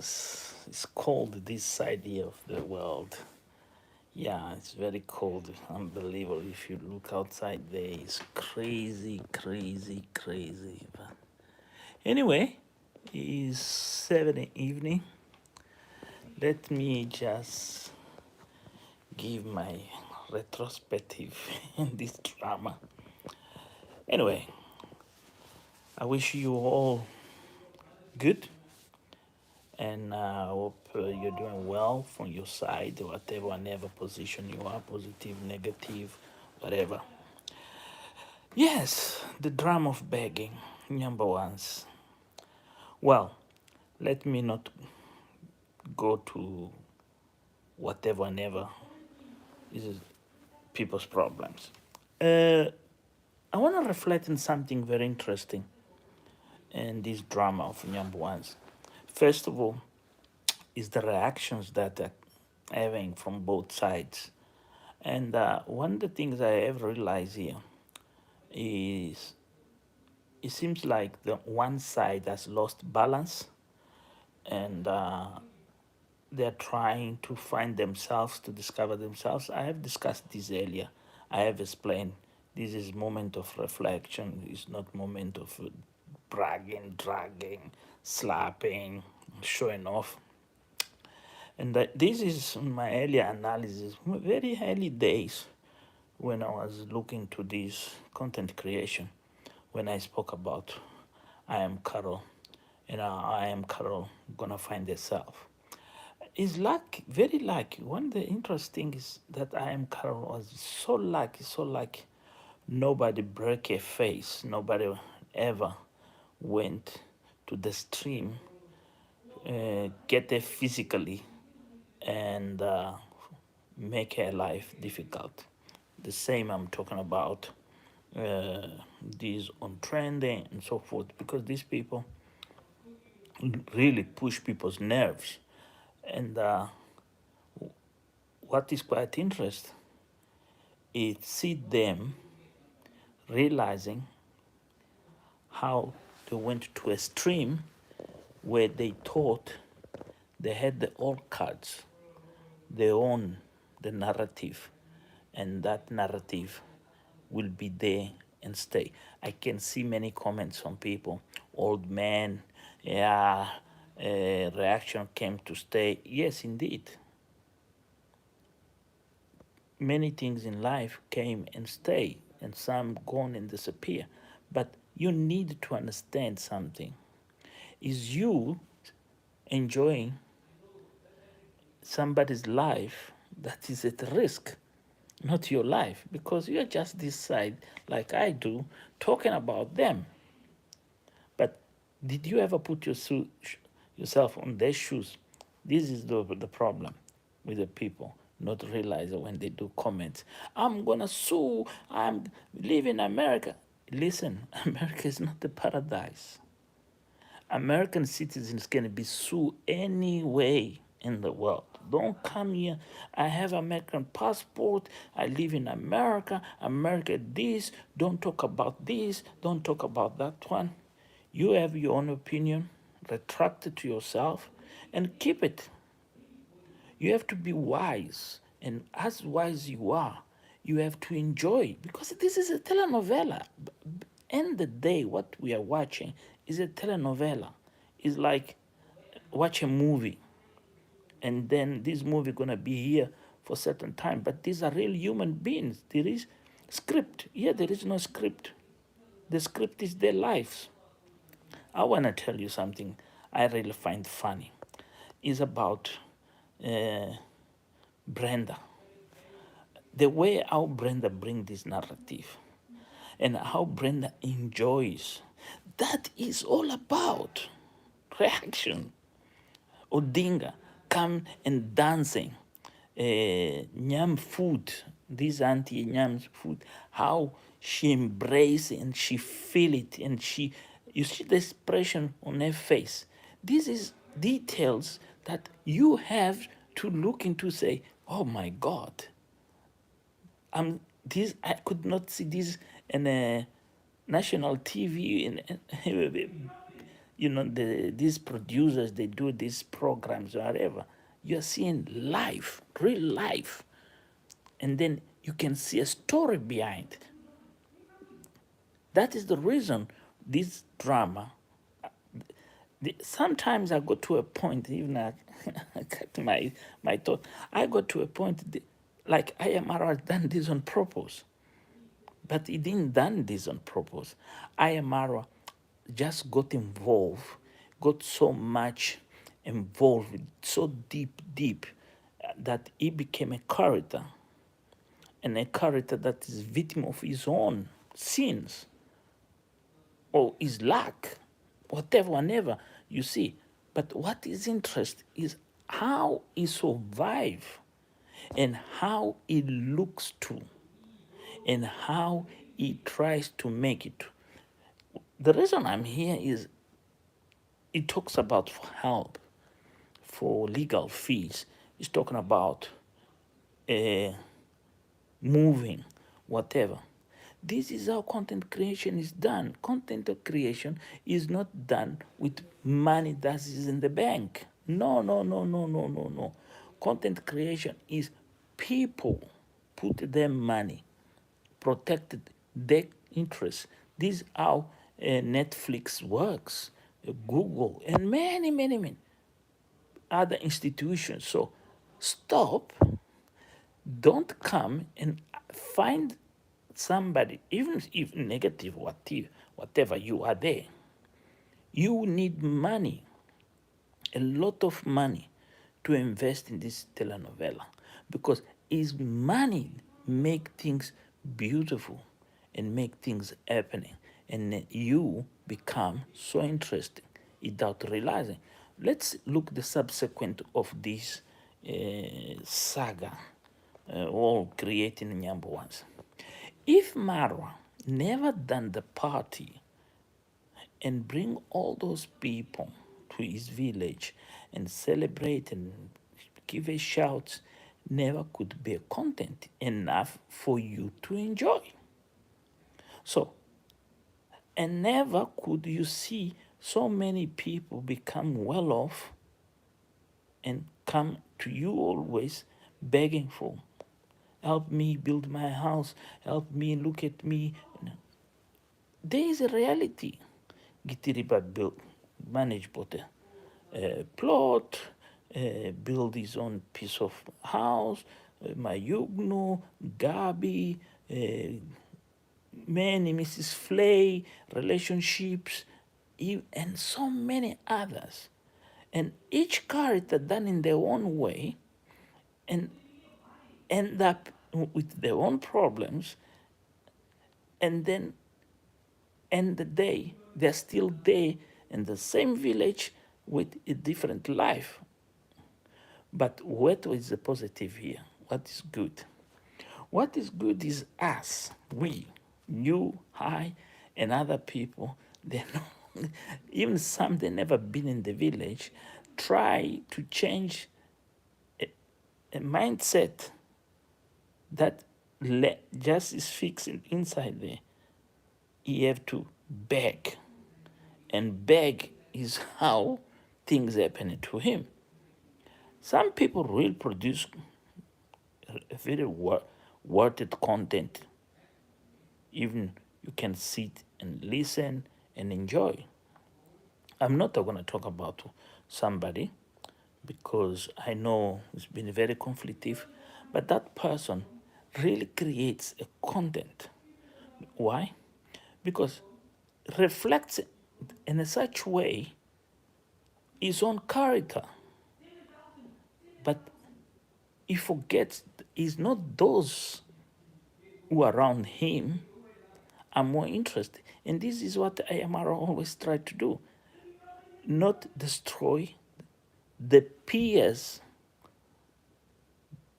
because it's cold this side here of the world. Yeah, it's very cold, unbelievable. If you look outside there, it's crazy, crazy, crazy. But anyway, it's 7 evening. Let me just give my retrospective in this drama. Anyway, I wish you all good, and I hope you're doing well from your side, whatever position you are, positive, negative, whatever. Yes, the drama of begging, number ones. Well, let me not go to whatever, never. This is people's problems. Uh, I want to reflect on something very interesting in this drama of number ones. First of all, is the reactions that are having from both sides. And one of the things I have realized here is it seems like the one side has lost balance, and they're trying to find themselves, to discover themselves. I have discussed this earlier. I have explained this is moment of reflection. It's not moment of bragging, dragging, slapping, showing off. And this is my earlier analysis, very early days when I was looking to this content creation, when I spoke about I am Carol, and I am Carol gonna find herself. It's lucky, very lucky. One of the interesting is that I am Carol was so lucky. Nobody broke a face. Nobody ever went to the stream, get there physically, and make her life difficult. The same I'm talking about these on trending and so forth, because these people really push people's nerves. And what is quite interesting is see them realizing how they went to a stream where they thought they had the all cards, they own the narrative, and that narrative will be there and stay. I can see many comments from people, old man, yeah, reaction came to stay. Yes, indeed. Many things in life came and stay, and some gone and disappear. But you need to understand something. Is you enjoying somebody's life that is at risk, not your life, because you're just this side, like I do, talking about them. But did you ever put yourself on their shoes? This is the problem with the people, not realizing when they do comments. I'm gonna sue. I'm live in America. Listen, America is not the paradise. American citizens can be sued anyway in the world. Don't come here. I have American passport. I live in America. America this. Don't talk about this. Don't talk about that one. You have your own opinion. Retract it to yourself and keep it. You have to be wise. And as wise you are, you have to enjoy, because this is a telenovela. End the day, what we are watching is a telenovela. It's like watch a movie, and then this movie gonna be here for a certain time. But these are real human beings. There is script. Here there is no script. The script is their lives. I wanna tell you something I really find funny. Is about uh, Brenda. The way how Brenda bring this narrative and how Brenda enjoys. That is all about reaction. Odinga come and dancing. Nyam food, this auntie Nyam's food, how she embrace and she feel it, and you see the expression on her face. This is details that you have to look into, say, oh my God, this I could not see this in a national TV these producers, they do these programs or whatever. You're seeing life, real life. And then you can see a story behind it. That is the reason this drama, sometimes I go to a point, even I cut my thought, I got to a point, like IMR done this on purpose. But he didn't done this on purpose. Ayamara just got involved, got so much involved, so deep, that he became a character, and a character that is victim of his own sins or his lack, whatever, you see. But what is interesting is how he survived and how he looks to and how he tries to make it. The reason I'm here is it talks about help for legal fees. It's talking about uh, moving, whatever. This is how content creation is done. Content creation is not done with money that is in the bank. No. Content creation is people put their money, protected their interests. This is how Netflix works, Google, and many other institutions. So stop, don't come and find somebody, even if negative, whatever you are there. You need money, a lot of money, to invest in this telenovela, because is money make things beautiful and make things happening, and then you become so interesting without realizing. Let's look the subsequent of this saga, all creating number ones. If Marwa never done the party and bring all those people to his village and celebrate and give a shout, never could be content enough for you to enjoy. So, and never could you see so many people become well off and come to you always begging for, help me build my house, help me, look at me. There is a reality. Gitiriba built, manage both plot, build his own piece of house, Mayugno, Gabi, many Mrs. Flay, relationships, and so many others. And each character done in their own way and end up with their own problems, and then end the day, they're still there in the same village with a different life. But what is the positive here? What is good? What is good is us, we, you, I, and other people. They know, even some they never been in the village, try to change a mindset that just is fixed inside there. You have to beg, and beg is how things happen to him. Some people will produce very worth content. Even you can sit and listen and enjoy. I'm not going to talk about somebody because I know it's been very conflictive, but that person really creates a content. Why? Because reflects in a such way his own character, but he forgets it's not those who are around him are more interested. And this is what Ayamara always tried to do. Not destroy the peers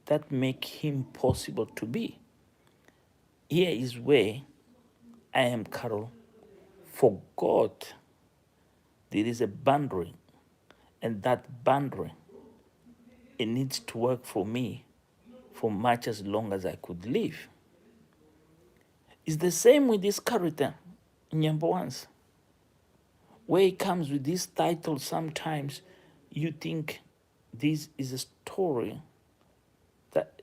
that make him possible to be. Here is where I am Carol forgot there is a boundary, and that boundary, it needs to work for me for much as long as I could live. It's the same with this character, Nyambawans. where it comes with this title, sometimes you think this is a story that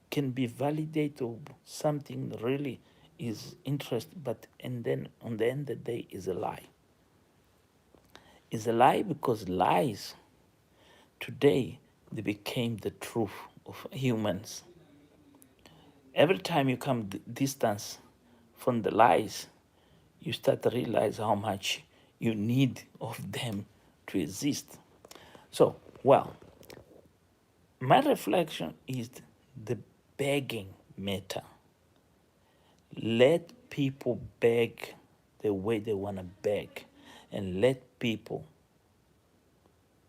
can be validated or something really is interesting, but and then on the end of the day is a lie. Is a lie because lies today they became the truth of humans. Every time you come distance from the lies, you start to realize how much you need of them to exist. So, well, my reflection is the begging matter. Let people beg the way they want to beg, and let people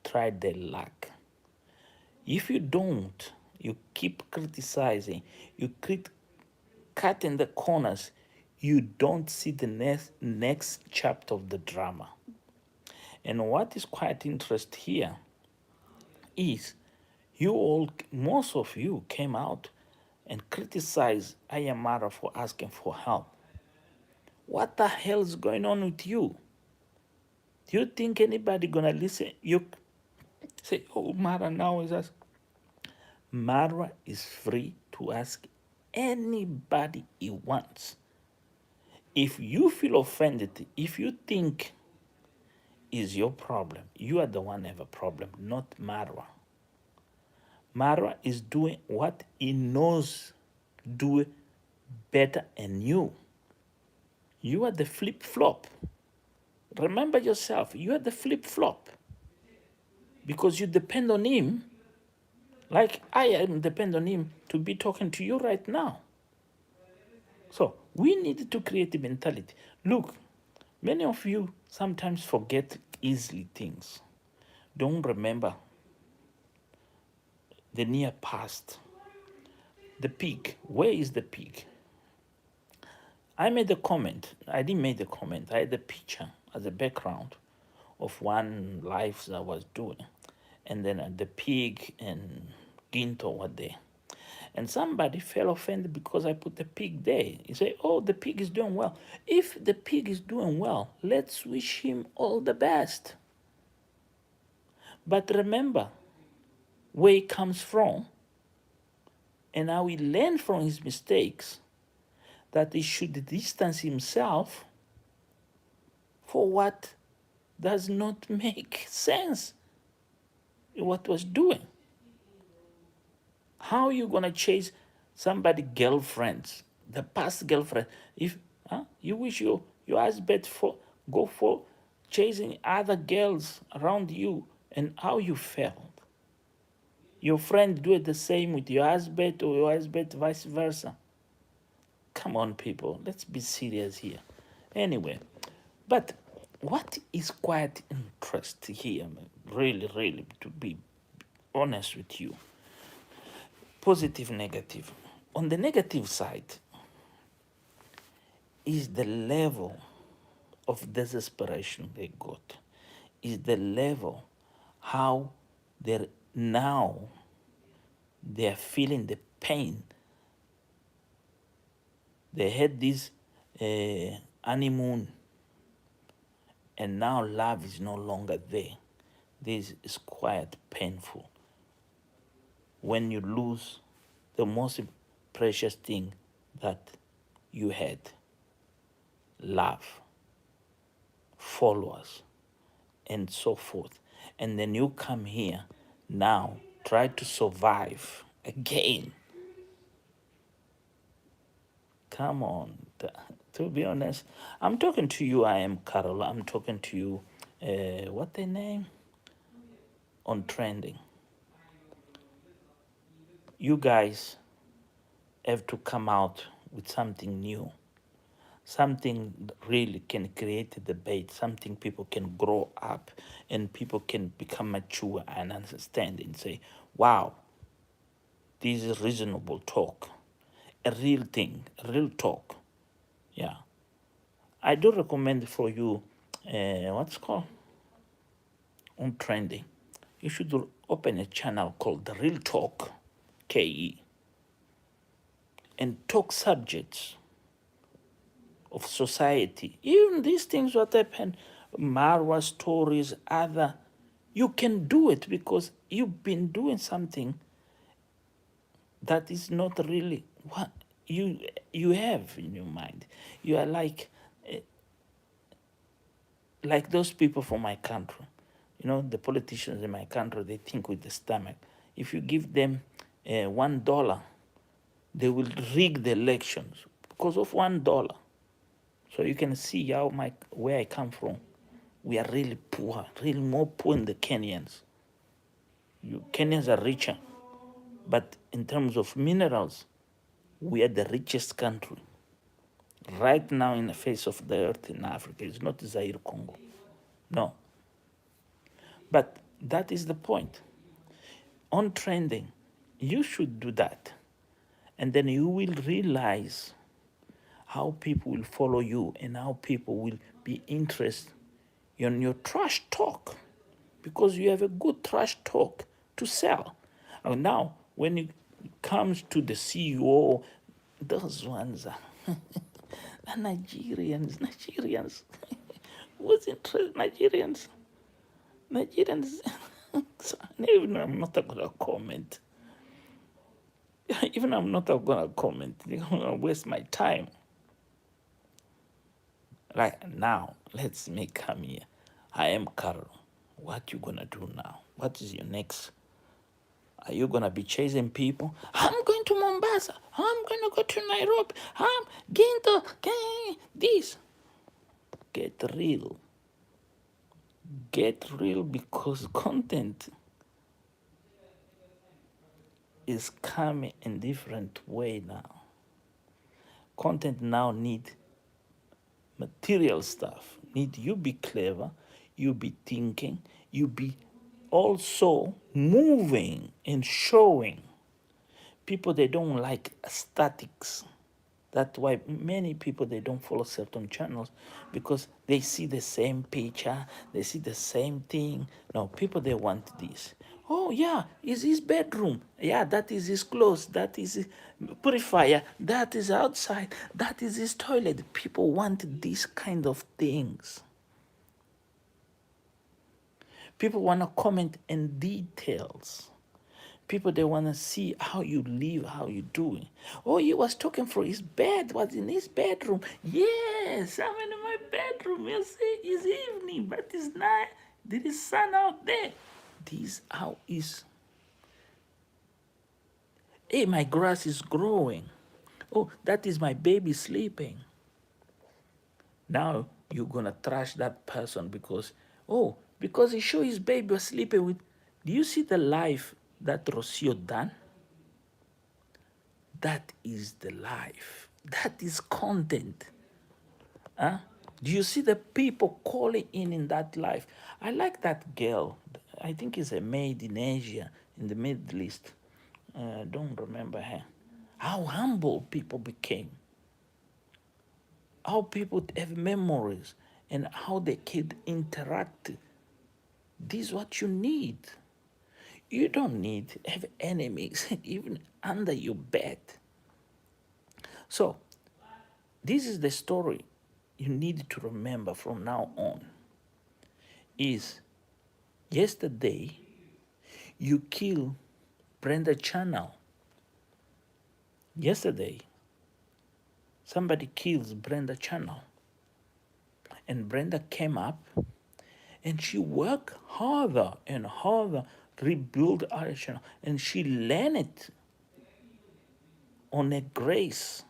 try their luck. If you don't, you keep criticizing, you keep cutting the corners, you don't see the next chapter of the drama. And what is quite interesting here is you all, most of you came out and criticized Ayamara for asking for help. What the hell is going on with you? Do you think anybody gonna listen? You say, oh, Mara now is us. Mara is free to ask anybody he wants. If you feel offended, if you think is your problem, you are the one have a problem, not Marwa. Marwa is doing what he knows do better than you. You are the flip-flop. Remember yourself, you are the flip-flop. Because you depend on him, like I am depend on him to be talking to you right now. So we need to create a mentality. Look, many of you sometimes forget easily things. Don't remember the near past. The pig, where is the pig? I made a comment. I didn't make the comment. I had a picture as a background of one life I was doing. And then the pig and Ginto were there. And somebody felt offended because I put the pig there. He said, oh, the pig is doing well. If the pig is doing well, let's wish him all the best. But remember where he comes from and how he learned from his mistakes, that he should distance himself for what does not make sense in what was doing. How are you gonna chase somebody girlfriends, the past girlfriend? If you wish your husband for go for chasing other girls around you, and how you felt. Your friend do it the same with your husband, or your husband vice versa. Come on, people, let's be serious here. Anyway, but what is quite interesting here, really, really, to be honest with you, positive, negative. On the negative side is the level of desperation they got, is the level how they're now they're feeling the pain. They had this honeymoon, and now love is no longer there. This is quite painful. When you lose the most precious thing that you had, love, followers, and so forth. And then you come here now, try to survive again. Come on. To be honest, I'm talking to you, I am Carol. I'm talking to you, what the name? On trending. You guys have to come out with something new. Something that really can create a debate, something people can grow up and people can become mature and understand and say, wow, this is reasonable talk, a real thing, a real talk. Yeah. I do recommend for you, what's it called? On trending. You should open a channel called The Real Talk, KE, and talk subjects of society. Even these things what happen Marwa stories, other. You can do it because you've been doing something that is not really what you have in your mind. You are like those people from my country. You know, the politicians in my country, they think with the stomach. If you give them $1, they will rig the elections because of $1. So you can see how where I come from. We are really poor, really more poor than the Kenyans. Kenyans are richer, but in terms of minerals, we are the richest country right now in the face of the earth in Africa. It's not Zaire Congo. No. But that is the point. On trending, you should do that. And then you will realize how people will follow you and how people will be interested in your trash talk because you have a good trash talk to sell. And now, when it comes to the CEO, those ones are Nigerians. What's interesting? Nigerians. So, even I'm not gonna comment. Even I'm not gonna comment. You're gonna waste my time. Right now, let's make come here. I am Carol. What you gonna do now? What is your next? Are you gonna be chasing people? I'm going to Mombasa. I'm gonna go to Nairobi. I'm going to this. Get real. Get real because content is coming in different way now. Content now need material stuff. Need you be clever, you be thinking, you be also moving and showing. People, they don't like statics. That's why many people, they don't follow certain channels because they see the same picture, they see the same thing. No, people, they want this. Oh yeah, is his bedroom. Yeah, that is his clothes. That is his purifier. That is outside. That is his toilet. People want these kind of things. People want to comment in details. People, they want to see how you live, how you doing. Oh, he was talking from his bed, was in his bedroom. Yes, I'm in my bedroom. You see, it's evening, but it's night. There is sun out there. This how is. Hey, my grass is growing. Oh, that is my baby sleeping. Now you're gonna trash that person because he showed his baby was sleeping with. Do you see the life that Rocio done? That is the life. That is content. Huh? Do you see the people calling in that life? I like that girl. I think it's a maid in Asia, in the Middle East. I don't remember her. How humble people became. How people have memories and how they can interact. This is what you need. You don't need to have enemies even under your bed. So, this is the story you need to remember from now on. Is yesterday you kill Brenda Channel. Yesterday, somebody kills Brenda Channel. And Brenda came up and she worked harder and harder, rebuild our channel. And she landed on a grace.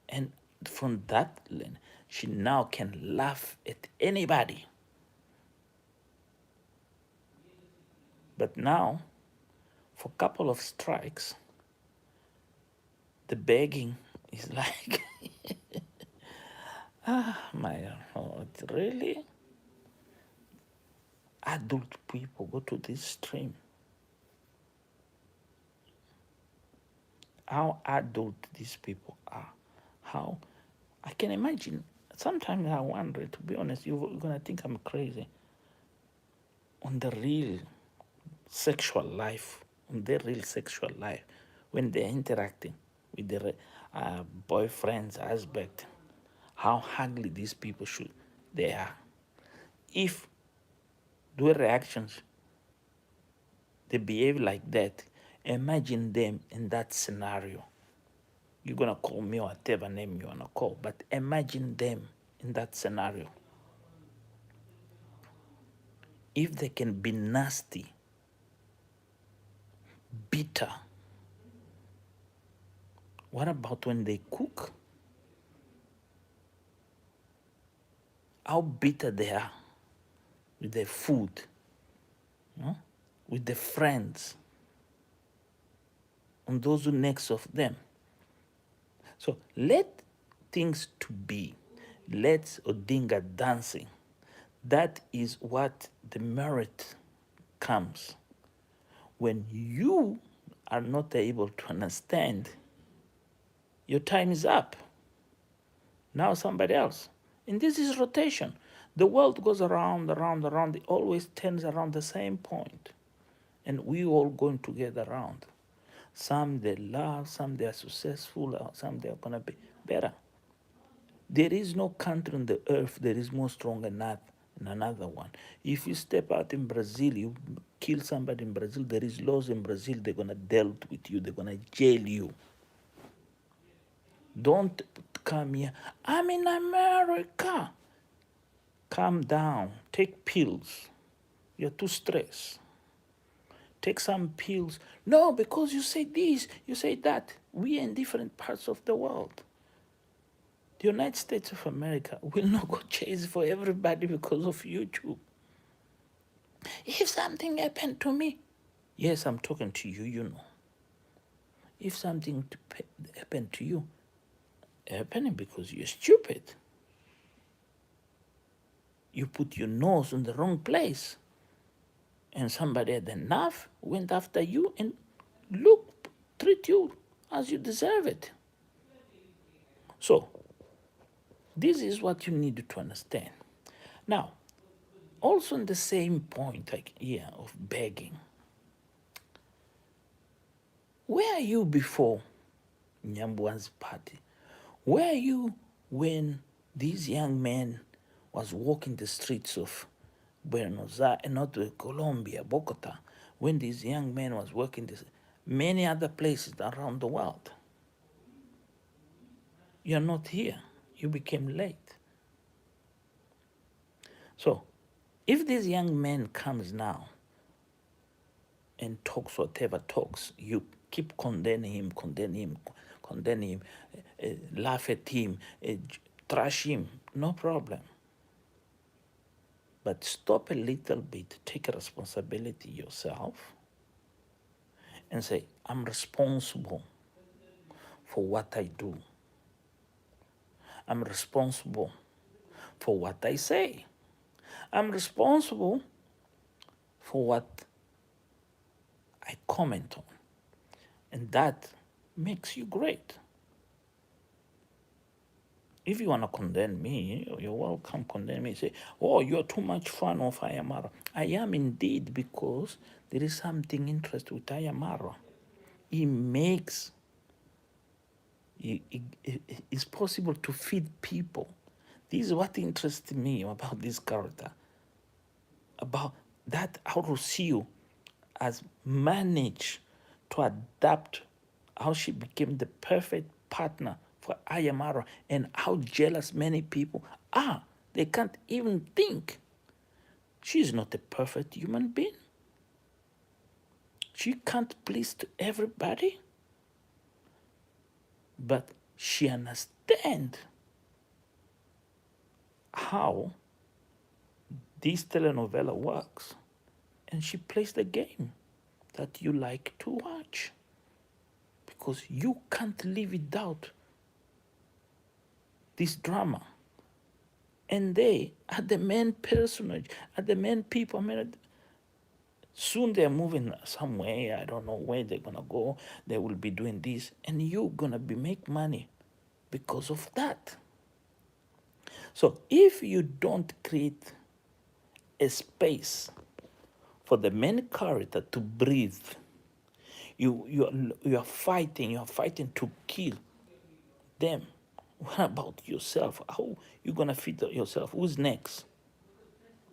And from that land, she now can laugh at anybody. But now, for a couple of strikes, the begging is like, my God, really? Adult people go to this stream. How adult these people are. How, I can imagine, sometimes I wonder, to be honest, you're going to think I'm crazy. On the real sexual life, on their real sexual life, when they're interacting with their boyfriends, husband, how ugly these people they are. If their reactions, they behave like that, imagine them in that scenario. You're gonna call me or whatever name you wanna call, but imagine them in that scenario. If they can be nasty, bitter, what about when they cook? How bitter they are with their food, with their friends, and those who next of them. So let things to be. Let Odinga dancing. That is what the merit comes. When you are not able to understand, your time is up. Now somebody else. And this is rotation. The world goes around, around, around. It always turns around the same point. And we all going together around. Some they love, some they are successful, some they are going to be better. There is no country on the earth that is more strong than another one. If you step out in Brazil, you kill somebody in Brazil, there is laws in Brazil, they're going to deal with you, they're going to jail you. Don't come here, I'm in America. Calm down, take pills. You're too stressed. Take some pills. No, because you say this, you say that. We are in different parts of the world. The United States of America will not go chase for everybody because of YouTube. If something happened to me, yes, I'm talking to you, you know. If something happened to you, happening because you're stupid. You put your nose in the wrong place. And somebody had enough, went after you and treat you as you deserve it. So, this is what you need to understand. Now, also in the same point, like here, of begging. Where are you before Nyambwan's party? Where are you when this young man was walking the streets of Buenos Aires, not Colombia, Bogota, when this young man was working many other places around the world? You're not here. You became late. So, if this young man comes now and talks whatever talks, you keep condemning him, laugh at him, trash him, no problem. But stop a little bit, take a responsibility yourself, and say, I'm responsible for what I do. I'm responsible for what I say. I'm responsible for what I comment on. And that makes you great. If you want to condemn me, you're welcome, condemn me. Say, oh, you're too much fan of Ayamaro. I am indeed, because there is something interesting with Ayamaro. It's possible to feed people. This is what interests me about this character. About that, how Rocio has managed to adapt, how she became the perfect partner for Ayamaro, and how jealous many people are. They can't even think. She's not a perfect human being. She can't please to everybody. But she understands how this telenovela works. And she plays the game that you like to watch. Because you can't live without this drama. And they are the main personage, are the main people. I mean, soon they're moving somewhere. I don't know where they're going to go. They will be doing this. And you're going to be make money because of that. So if you don't create a space for the main character to breathe, you are fighting to kill them. What about yourself? How you gonna feed yourself? Who's next?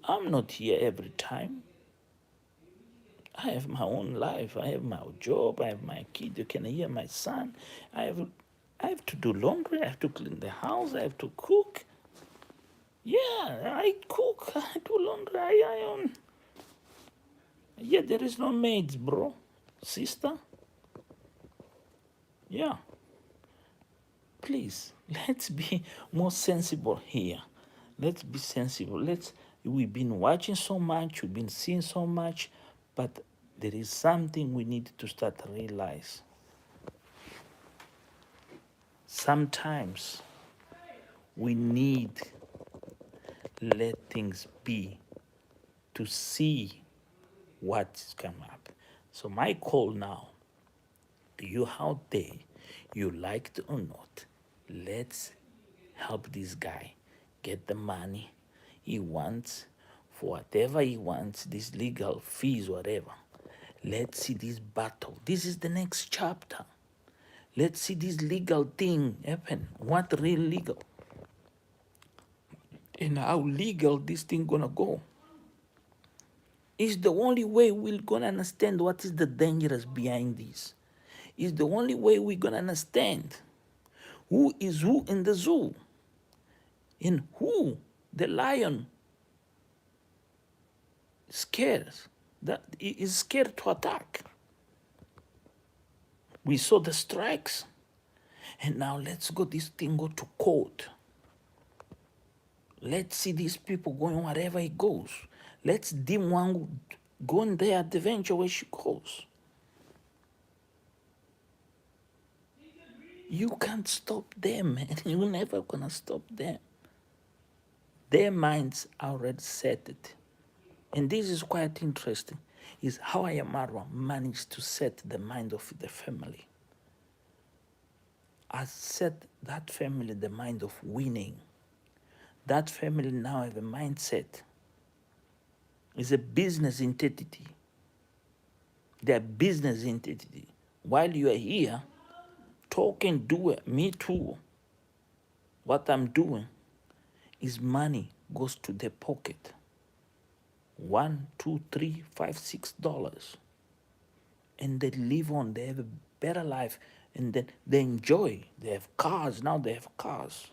I'm not here every time. I have my own life. I have my job. I have my kid. You can hear my son. I have to do laundry. I have to clean the house. I have to cook. Yeah, I cook. I do laundry. I iron. Yeah, there is no maids, bro. Sister. Yeah. Please, let's be more sensible here. Let's be sensible. We've been watching so much, we've been seeing so much, but there is something we need to start to realize. Sometimes we need let things be to see what's come up. So my call now, you out there, you like it or not, let's help this guy get the money he wants for whatever he wants, these legal fees, whatever. Let's see this battle. This is the next chapter. Let's see this legal thing happen. What real legal? And how legal this thing gonna go? It's the only way we're gonna understand what is the dangerous behind this. It's the only way we're gonna understand who is who in the zoo and who the lion scares, that is scared to attack. We saw the strikes, and now let's go this thing go to court. Let's see these people going wherever it goes. Let's deem one going there at the venture where she goes. You can't stop them, and you're never gonna stop them. Their minds already set it. And this is quite interesting, is how Ayamarwa managed to set the mind of the family. I set that family the mind of winning. That family now have a mindset. It's a business entity. They're business entity. While you are here, talking, do it, me too. What I'm doing is money goes to their pocket. $1, $2, $3, $5, $6. And they live on, they have a better life, and then they enjoy. They have cars, now they have cars.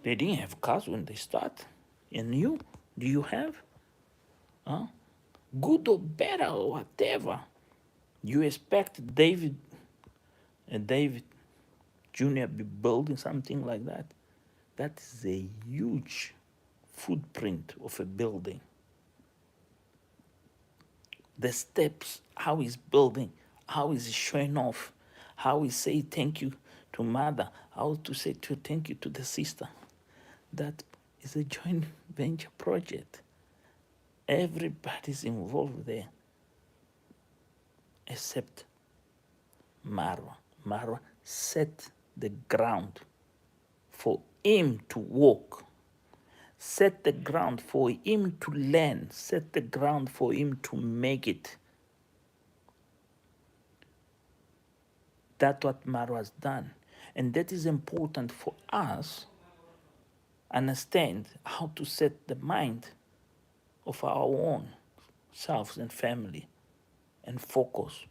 They didn't have cars when they start. And you, do you have? Huh? Good or better or whatever. You expect David Jr. be building something like that? That is a huge footprint of a building. The steps, how he's building, how he's showing off, how he say thank you to mother, how to say thank you to the sister. That is a joint venture project. Everybody's involved there except Marwa. Marwa set the ground for him to walk, set the ground for him to learn, set the ground for him to make it. That's what Marwa has done. And that is important for us understand how to set the mind of our own selves and family and focus.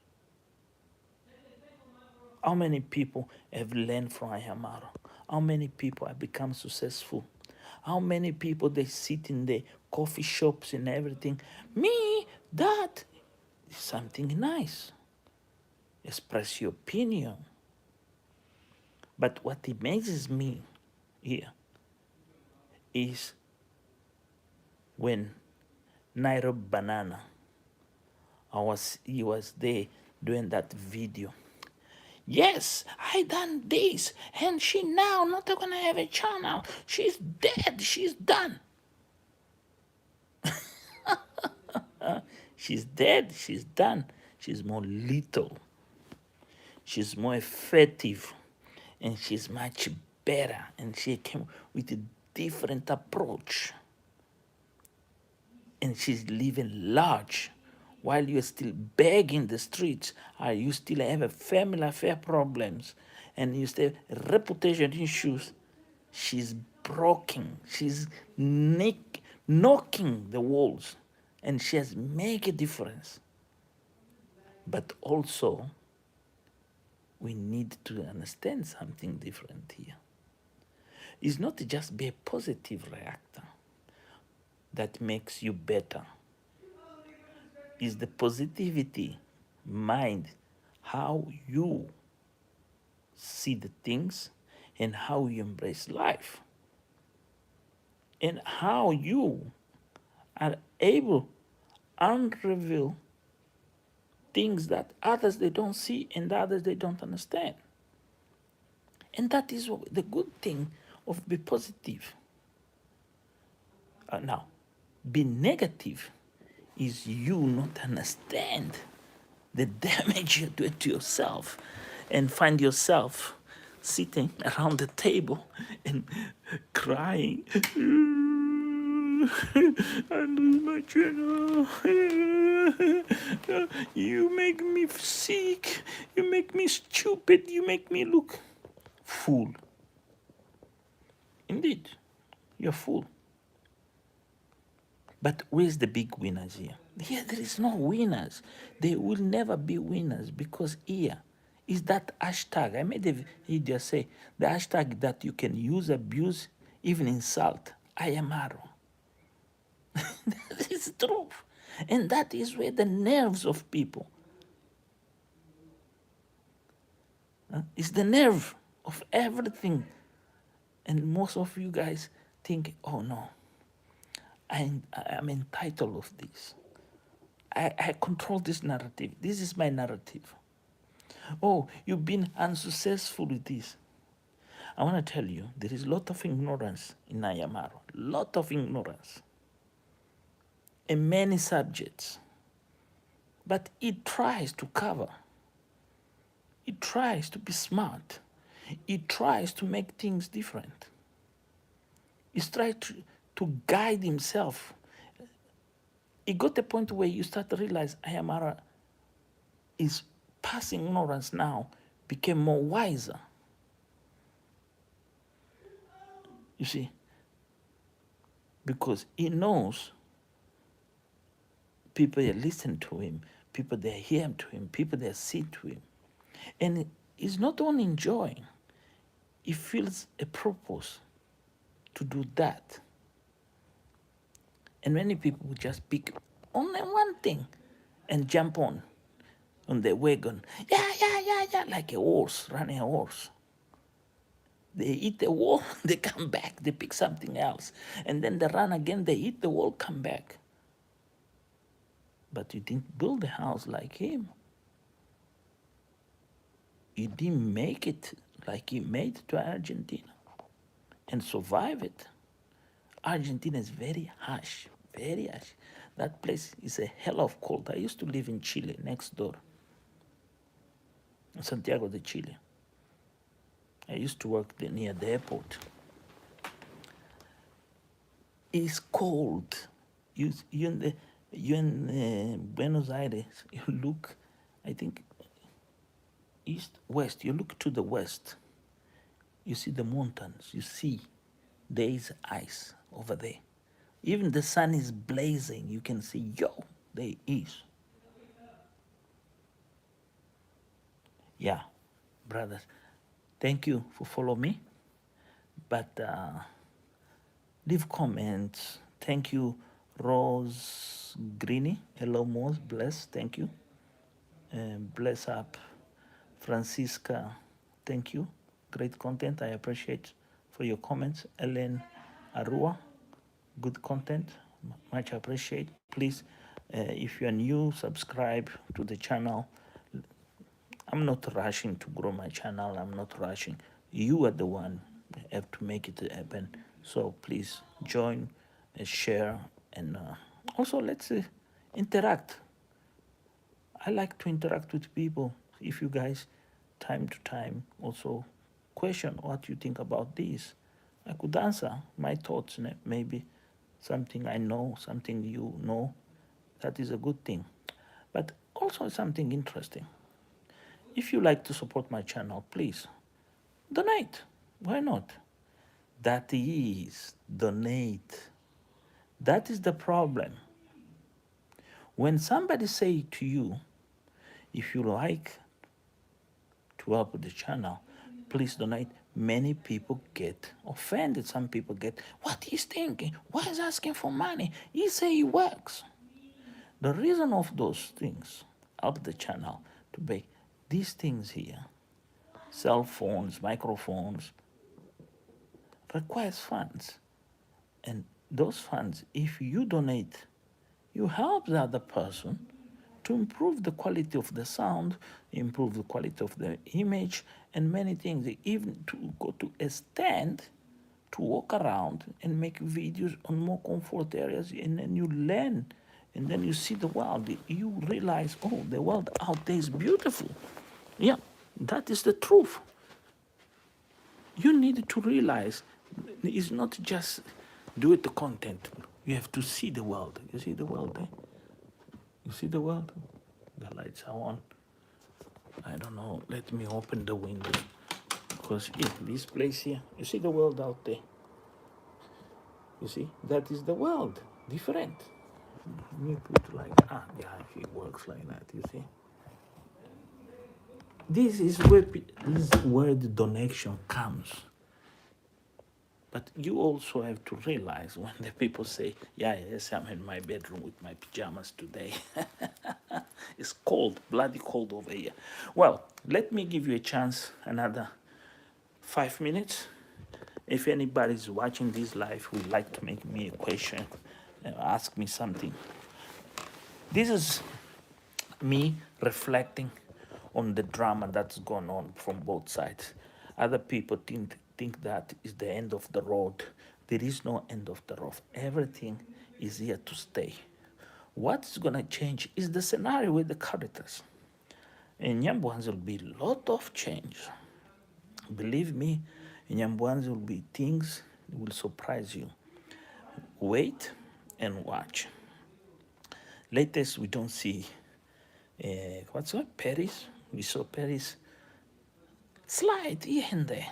How many people have learned from Ayamaro? How many people have become successful? How many people they sit in the coffee shops and everything? Me, that is something nice. Express your opinion. But what amazes me here is when Nairobi Banana, he was there doing that video. Yes, I done this, and she now not gonna have a channel. She's dead. She's done. She's dead. She's done. She's more lethal. She's more effective, and she's much better. And she came with a different approach. And she's living large. While you're still begging the streets, you still have a family affair problems, and you say reputation issues, she's broken. She's knocking the walls, and she has make a difference. But also, we need to understand something different here. It's not just be a positive reactor that makes you better. It's the positivity mind, how you see the things and how you embrace life and how you are able to unreveal things that others they don't see and others they don't understand. And that is the good thing of be positive. Now, be negative is you not understand the damage you do to yourself and find yourself sitting around the table and crying. I lose my channel. You make me sick. You make me stupid. You make me look fool. Indeed, you're fool. But where's the big winners here? Here, there is no winners. There will never be winners because here is that hashtag. I made a video say the hashtag that you can use, abuse, even insult. I am arrow. That is true. And that is where the nerves of people. It's the nerve of everything. And most of you guys think, oh no, I'm entitled of this. I control this narrative. This is my narrative. Oh, you've been unsuccessful with this. I want to tell you, there is a lot of ignorance in Ayamaro. Lot of ignorance. In many subjects. But it tries to cover. It tries to be smart. It tries to make things different. It tries to guide himself. It got a point where you start to realize Ayamara is passing ignorance now, became more wiser. You see, because he knows people that listen to him, people that hear to him, people that see to him. And he's not only enjoying, he feels a purpose to do that. And many people would just pick only one thing and jump on the wagon. Yeah, like a horse, running a horse. They hit the wall, they come back, they pick something else. And then they run again, they hit the wall, come back. But you didn't build a house like him. You didn't make it like he made it to Argentina and survive it. Argentina is very harsh, very harsh. That place is a hell of cold. I used to live in Chile, next door, in Santiago de Chile. I used to work near the airport. It's cold. You in Buenos Aires, you look, I think, east, west. You look to the west. You see the mountains. You see there is ice over there. Even the sun is blazing. You can see, there is. Yeah, brothers. Thank you for following me. But leave comments. Thank you, Rose Greeny. Hello, Mose. Bless. Thank you. Bless up. Francisca. Thank you. Great content. I appreciate for your comments. Ellen Arua. Good content. Much appreciate. Please, if you are new, subscribe to the channel. I'm not rushing to grow my channel. I'm not rushing. You are the one have to make it happen. So please join, share, and also let's interact. I like to interact with people. If you guys, time to time, also question what you think about this, I could answer my thoughts. Maybe something I know, something you know. That is a good thing. But also something interesting. If you like to support my channel, please Donate. Why not? That is, donate. That is the problem. When somebody say to you, if you like to help the channel, please donate, many people get offended. Some people get, what he's thinking? Why is asking for money? He say he works. The reason of those things help the channel to make these things here, cell phones, microphones, requires funds. And those funds, if you donate, you help the other person to improve the quality of the sound, improve the quality of the image, and many things, even to go to a stand to walk around and make videos on more comfort areas, and then you learn, and then you see the world. You realize, oh, the world out there is beautiful. Yeah, that is the truth. You need to realize it's not just do it the content. You have to see the world. You see the world, eh? You see the world? The lights are on. I don't know. Let me open the window. Because in this place here, you see the world out there. You see? That is the world. Different. Let me put like, yeah, it works like that, you see? This is where the donation comes. But you also have to realize when the people say, yeah, yes, I'm in my bedroom with my pajamas today. It's cold, bloody cold over here. Well, let me give you a chance, another 5 minutes. If anybody's watching this live would like to make me a question, ask me something. This is me reflecting on the drama that's gone on from both sides. Other people think that is the end of the road. There is no end of the road. Everything is here to stay. What's gonna change is the scenario with the characters. In Nyambwanzi will be a lot of change. Believe me, in Nyambwanzi will be things that will surprise you. Wait and watch. Latest, we don't see what's that? Paris. We saw Paris slide here and there.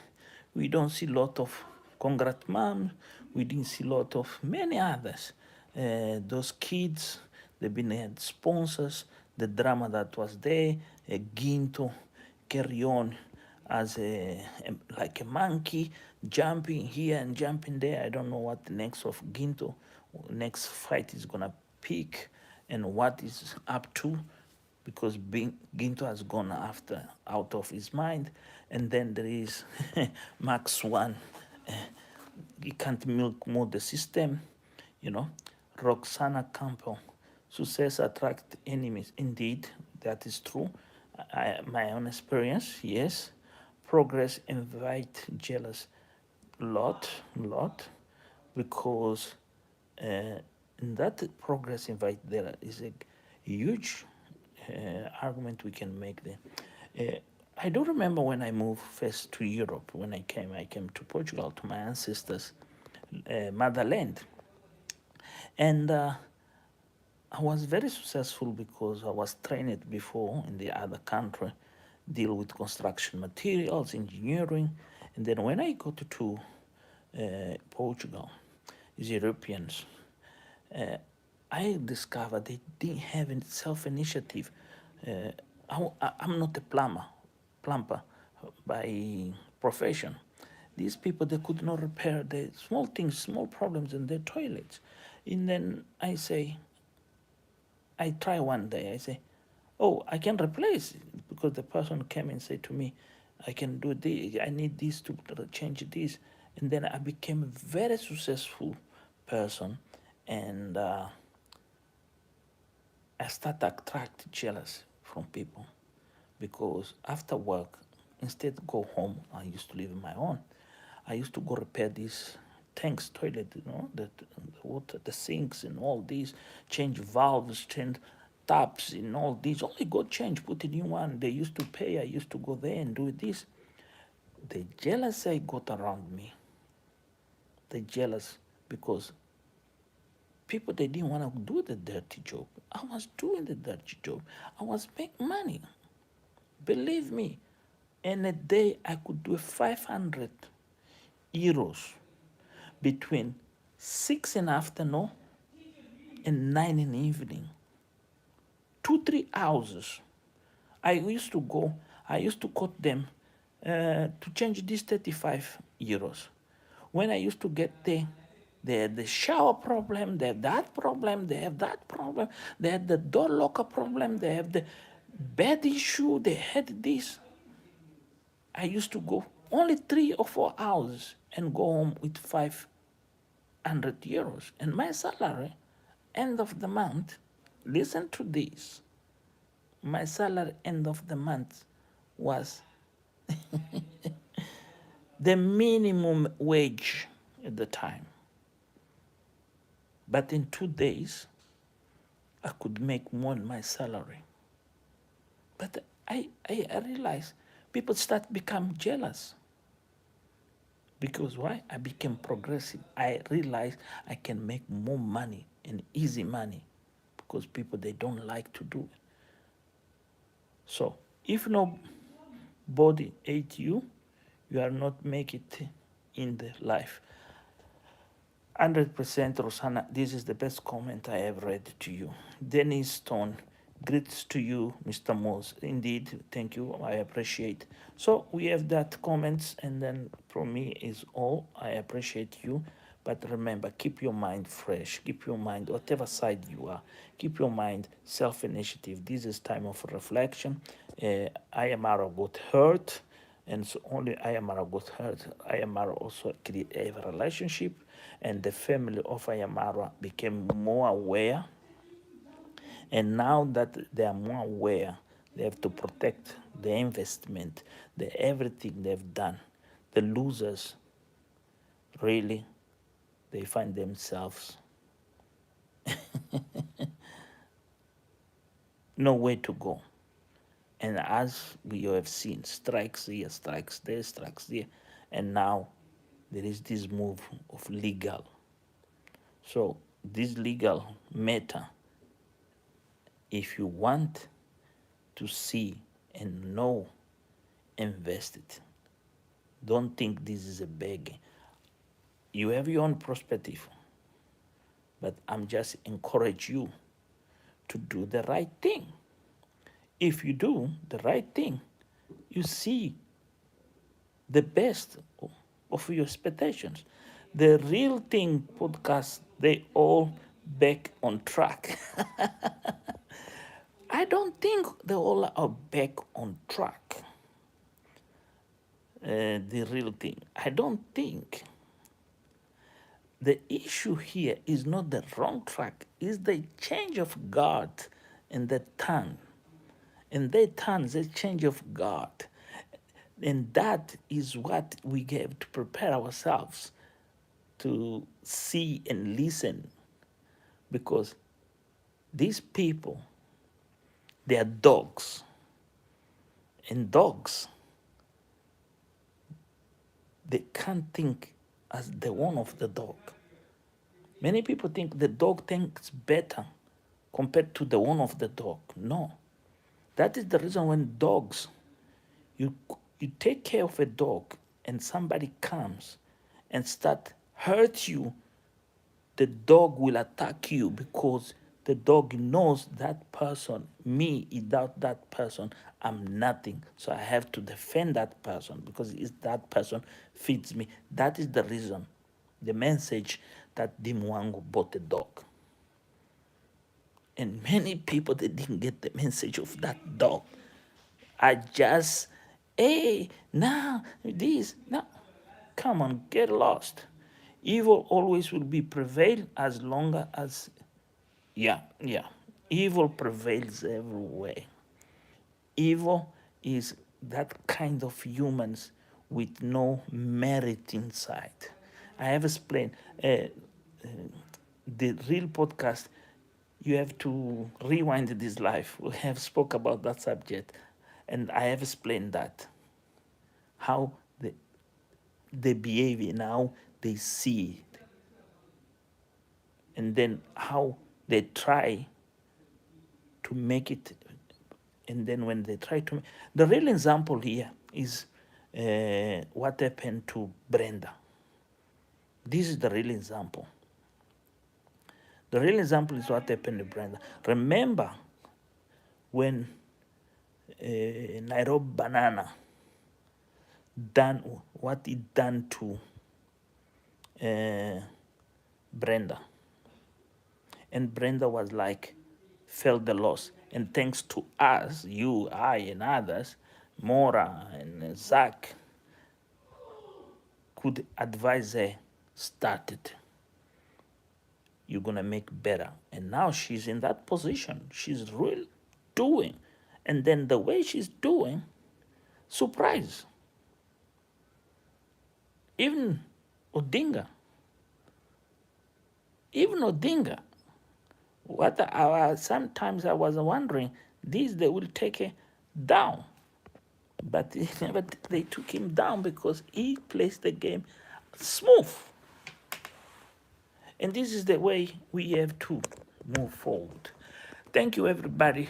We don't see a lot of Congrat Mom. We didn't see a lot of many others. Those kids, they've been had sponsors. The drama that was there, Ginto carry on as like a monkey, jumping here and jumping there. I don't know what the next of Ginto, next fight is gonna pick and what is up to, because Ginto has gone out of his mind. And then there is Max One. He can't milk more the system, you know. Roxana Campbell, success attract enemies. Indeed, that is true. My own experience, yes. Progress invite jealous. Lot, because in that progress invite there is a huge argument we can make there. I do remember when I moved first to Europe. When I came to Portugal, to my ancestors' motherland, and I was very successful because I was trained before in the other country, deal with construction materials, engineering, and then when I got to Portugal, as Europeans, I discovered they didn't have self-initiative. I'm not a plumber by profession. These people, they could not repair the small things, small problems in their toilets. And then I try one day, I say, oh, I can replace it, because the person came and said to me, I can do this, I need this to change this. And then I became a very successful person, and I start to attract jealous from people, because after work, instead of go home, I used to live on my own. I used to go repair these tanks, toilet, the water, the sinks and all these, change valves, change taps and all these. Only go change, put a new one. They used to pay. I used to go there and do this. The jealousy got around me. The jealous, because people, they didn't want to do the dirty job. I was doing the dirty job. I was making money. Believe me. In a day, I could do 500 euros between 6 in the afternoon and 9 in the evening. 2-3 hours. I used to quote them to change this 35 euros. When I used to get there, they had the shower problem, they have that problem, they have that problem, they had the door locker problem, they have the bed issue, they had this. I used to go only 3 or 4 hours and go home with 500 euros. And my salary, end of the month, listen to this, my salary end of the month was the minimum wage at the time. But in 2 days, I could make more than my salary. But I realized people start become jealous. Because why? I became progressive. I realized I can make more money and easy money because people, they don't like to do it. So if nobody hate you, you are not make it in the life. 100% Rosanna, this is the best comment I have read to you. Dennis Stone, greets to you, Mr. Moss. Indeed, thank you, I appreciate. So we have that comments, and then from me is all. I appreciate you. But remember, keep your mind fresh. Keep your mind, whatever side you are, keep your mind self-initiative. This is time of reflection. Ayamara got hurt, and so only Ayamara got hurt. Ayamara also created a relationship, and the family of Ayamara became more aware. And now that they are more aware, they have to protect the investment, the everything they've done. The losers, really, they find themselves nowhere to go. And as we have seen, strikes here, strikes there, strikes there, and now there is this move of legal. So this legal matter, if you want to see and know, invest it. Don't think this is a beg. You have your own perspective, but I'm just encourage you to do the right thing. If you do the right thing, you see the best of your expectations. The Real Thing podcast, they all back on track. I don't think they all are back on track. The Real Thing. I don't think. The issue here is not the wrong track, it's the change of God in the tongue. In their tongues, the change of God. And that is what we have to prepare ourselves to see and listen. Because these people, they are dogs. And dogs, they can't think as the one of the dog. Many people think the dog thinks better compared to the one of the dog. No. That is the reason when dogs, you take care of a dog and somebody comes and start hurt you, the dog will attack you because the dog knows that person, me, without that person, I'm nothing. So I have to defend that person because it's that person feeds me. That is the reason, the message that Dimwangu bought a dog. And many people, they didn't get the message of that dog. I just, hey, now, this, now. Come on, get lost. Evil always will be prevail as long as, yeah. Evil prevails everywhere. Evil is that kind of humans with no merit inside. I have explained the real podcast. You have to rewind this life. We have spoke about that subject, and I have explained that how the behavior now they see it, and then how they try to make it, and then when they try to, the real example here is what happened to Brenda. This is the real example. The real example is what happened to Brenda. Remember when Nairobi Banana done what it done to Brenda, and Brenda was like, felt the loss, and thanks to us, you, I, and others, Mora and Zach, could advise her, started. You're gonna make better. And now she's in that position. She's really doing. And then the way she's doing, surprise. Even Odinga, even Odinga, sometimes I was wondering, these they will take it down. But they took him down because he plays the game smooth. And this is the way we have to move forward. Thank you, everybody,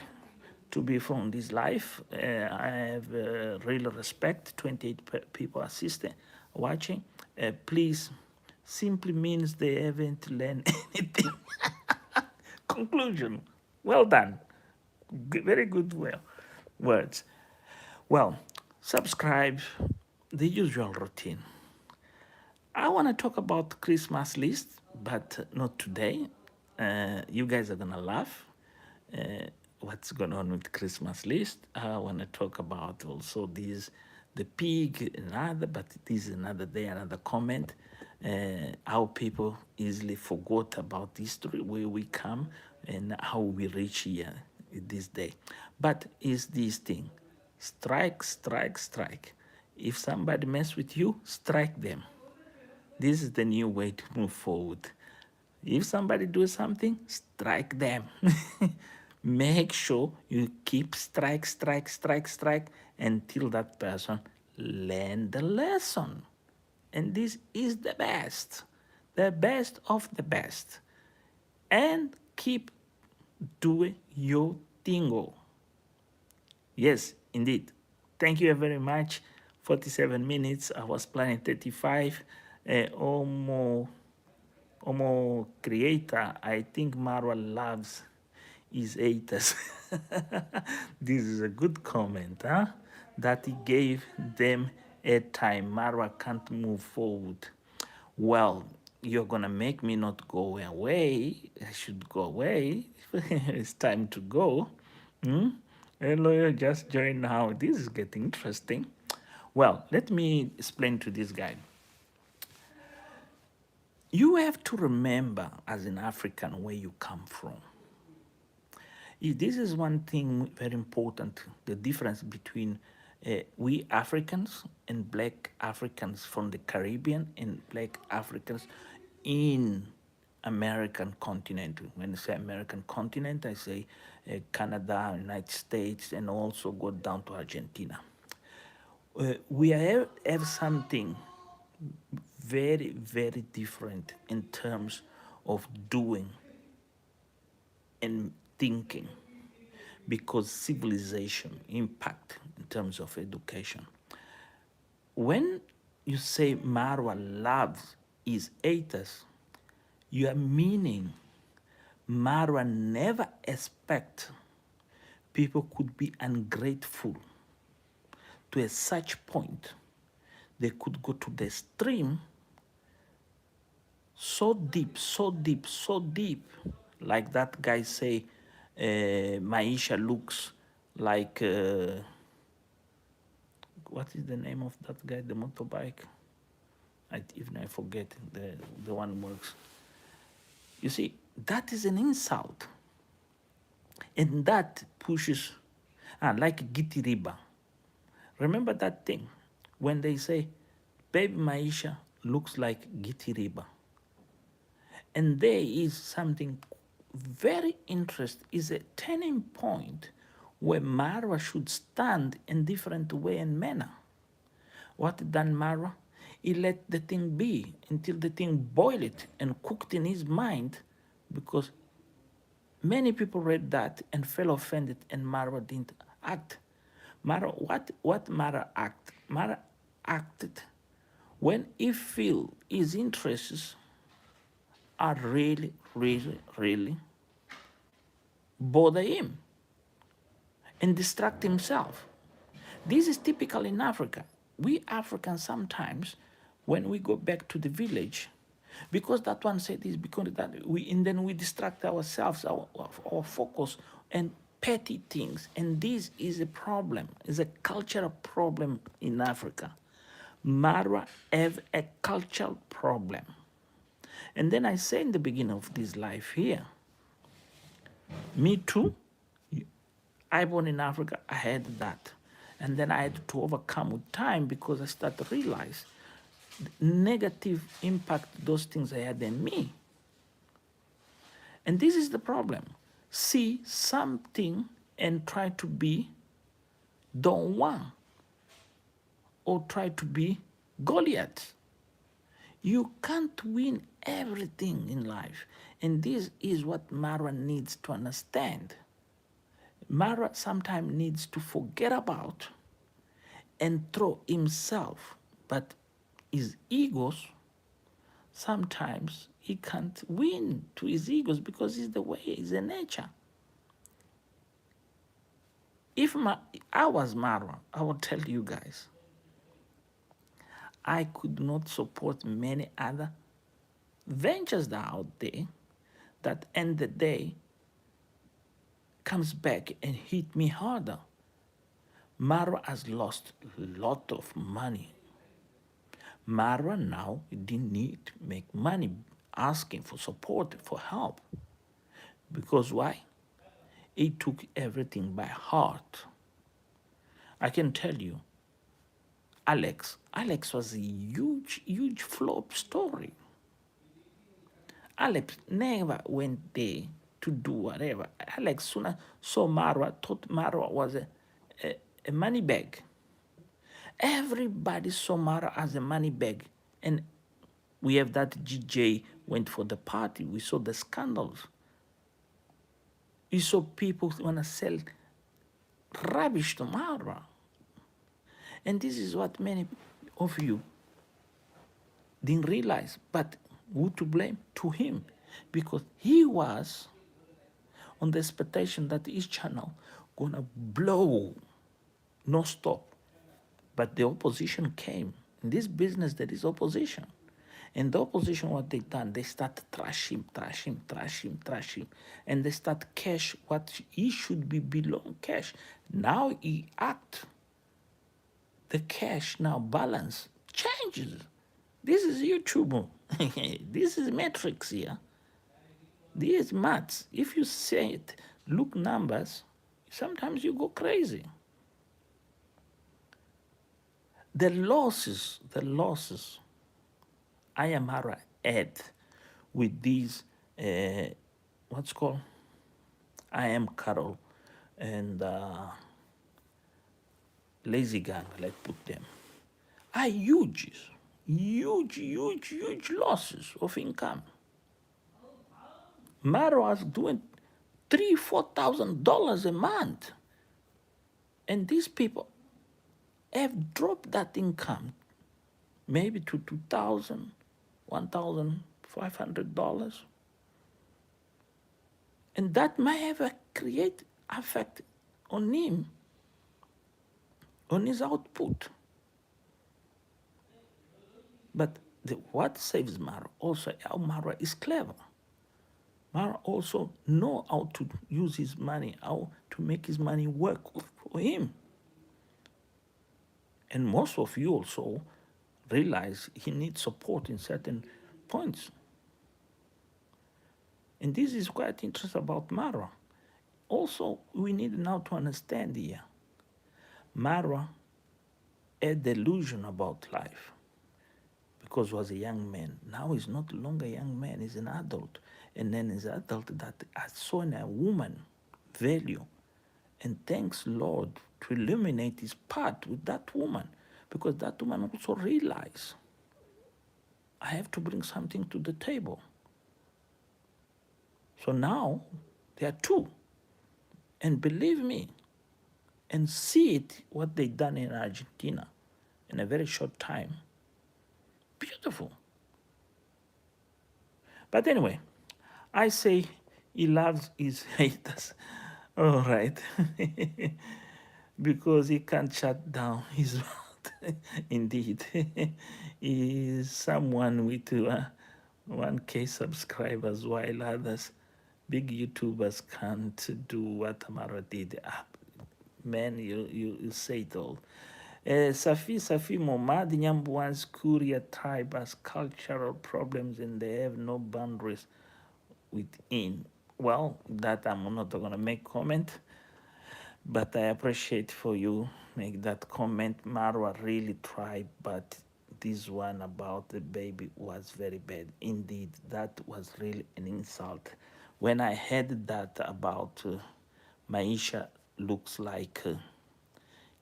to be from this life. I have real respect. 28 people assisting, watching. Please, simply means they haven't learned anything. Conclusion. Well done. Very good words. Well, subscribe, the usual routine. I want to talk about Christmas list, but not today. You guys are gonna laugh. What's going on with Christmas list? I want to talk about also the pig and other, but this is another day, another comment. How people easily forgot about history, where we come, and how we reach here this day. But is this thing: strike, strike, strike. If somebody mess with you, strike them. This is the new way to move forward. If somebody does something, strike them. Make sure you keep strike, strike, strike, strike until that person learn the lesson. And this is the best of the best. And keep doing your tingo. Yes, indeed. Thank you very much. 47 minutes. I was planning 35. Homo creator, I think Marwa loves his haters. This is a good comment, huh? That he gave them a time. Marwa can't move forward. Well, you're gonna make me not go away. I should go away. It's time to go. Hello, you just joined now. This is getting interesting. Well, let me explain to this guy. You have to remember, as an African, where you come from. This is one thing very important, the difference between we Africans and black Africans from the Caribbean and black Africans in American continent. When I say American continent, I say Canada, United States, and also go down to Argentina. We have something very, very different in terms of doing and thinking, because civilization impact in terms of education. When you say Marwa loves his haters, you are meaning Marwa never expect people could be ungrateful to a such point they could go to the stream so deep, so deep, so deep, like that guy say, Maisha looks like, what is the name of that guy, the motorbike? Even I forget, the one works. You see, that is an insult. And that pushes, like Gitiriba. Remember that thing when they say, baby Maisha looks like Gitiriba. And there is something very interesting, is a turning point where Marwa should stand in different way and manner. What done Marwa? He let the thing be until the thing boiled and cooked in his mind, because many people read that and felt offended, and Marwa didn't act. Marwa, what Marwa act? Mara acted when he feel his interests are really, really, really bother him and distract himself. This is typical in Africa. We Africans sometimes, when we go back to the village, because that one said this, because that we, and then we distract ourselves, our focus, and petty things. And this is a problem, is a cultural problem in Africa. Mara have a cultural problem. And then I say in the beginning of this life here, me too, I born in Africa, I had that. And then I had to overcome with time because I started to realize the negative impact those things I had in me. And this is the problem. See something and try to be Don Juan or try to be Goliath. You can't win everything in life. And this is what Mara needs to understand. Mara sometimes needs to forget about and throw himself, but his egos, sometimes he can't win to his egos because it's the way, it's the nature. If I was Mara, I would tell you guys, I could not support many other ventures that are out there that end the day comes back and hit me harder. Mara has lost a lot of money. Mara now didn't need to make money asking for support, for help. Because why? He took everything by heart. I can tell you, Alex was a huge, huge flop story. Alex never went there to do whatever. Alex sooner saw Marwa, thought Marwa was a money bag. Everybody saw Marwa as a money bag. And we have that GJ went for the party. We saw the scandals. We saw people want to sell rubbish to Marwa. And this is what many of you didn't realize. But who to blame? To him. Because he was on the expectation that his channel gonna blow no stop. But the opposition came. In this business, there is opposition. And the opposition, what they done, they start trash him. And they start cash what he should be belong cash. Now he act. The cash now balance changes. This is YouTube. This is metrics here. This is maths. If you say it, look numbers, sometimes you go crazy. The losses I am had with these, what's called, I am Carol and Lazy Gang, let's put them, are huge losses of income. Mara was doing $3,000-$4,000 a month. And these people have dropped that income maybe to $2,000, $1,500. And that might have a create effect on him, on his output. But what saves Mara also, how Mara is clever. Mara also know how to use his money, how to make his money work for him. And most of you also realize he needs support in certain points. And this is quite interesting about Mara. Also, we need now to understand here, Mara had delusion about life because he was a young man. Now he's not longer a young man, he's an adult. And then he's an adult that I saw in a woman value. And thanks Lord to illuminate his path with that woman, because that woman also realized I have to bring something to the table. So now there are two. And believe me, and see it, what they done in Argentina. in a very short time. Beautiful. But anyway, I say he loves his haters. All right. Because he can't shut down his mouth. Indeed. He is someone with 1K subscribers, while others, big YouTubers, can't do what Amara did. Man, you say it all. Safi Momad Nyambuan's Kuria tribe has cultural problems and they have no boundaries within. Well, that I'm not going to make comment, but I appreciate for you make that comment. Marwa really tried, but this one about the baby was very bad. Indeed, that was really an insult. When I heard that about Maisha looks like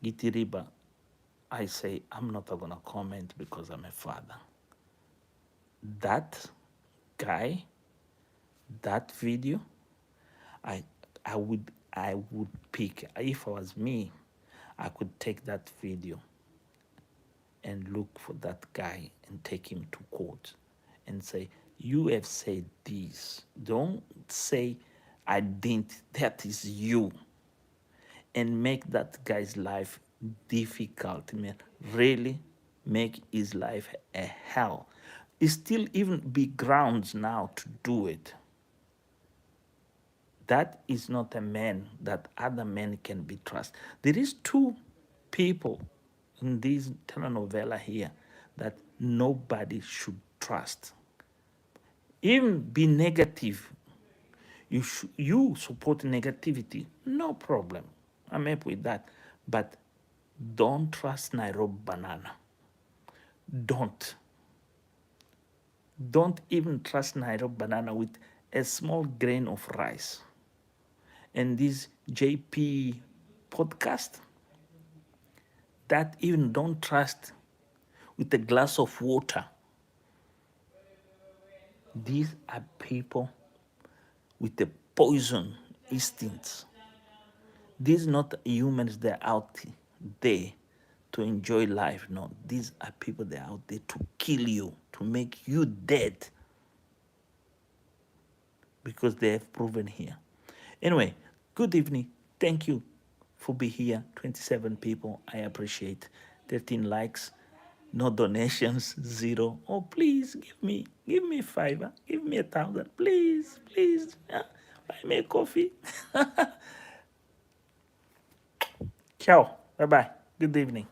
Gitiriba, I say I'm not gonna comment because I'm a father. That guy, that video, I I would pick, if it was me, I could take that video and look for that guy and take him to court and say, you have said this. Don't say I didn't, that is you. And make that guy's life difficult. I mean, really make his life a hell. It still even be grounds now to do it. That is not a man that other men can be trusted. There is two people in this telenovela here that nobody should trust. Even be negative. You support negativity, no problem. I'm happy with that. But don't trust Nairobi banana. Don't. Don't even trust Nairobi banana with a small grain of rice. And this JP podcast, that even don't trust with a glass of water. These are people with the poison instincts. These not humans, they're out there to enjoy life. No, these are people that are out there to kill you, to make you dead. Because they have proven here. Anyway, good evening. Thank you for being here. 27 people. I appreciate. 13 likes. No donations. 0. Oh, please give me 5. Give me 1,000. Please, please. Buy me a coffee. Ciao. Bye bye. Good evening.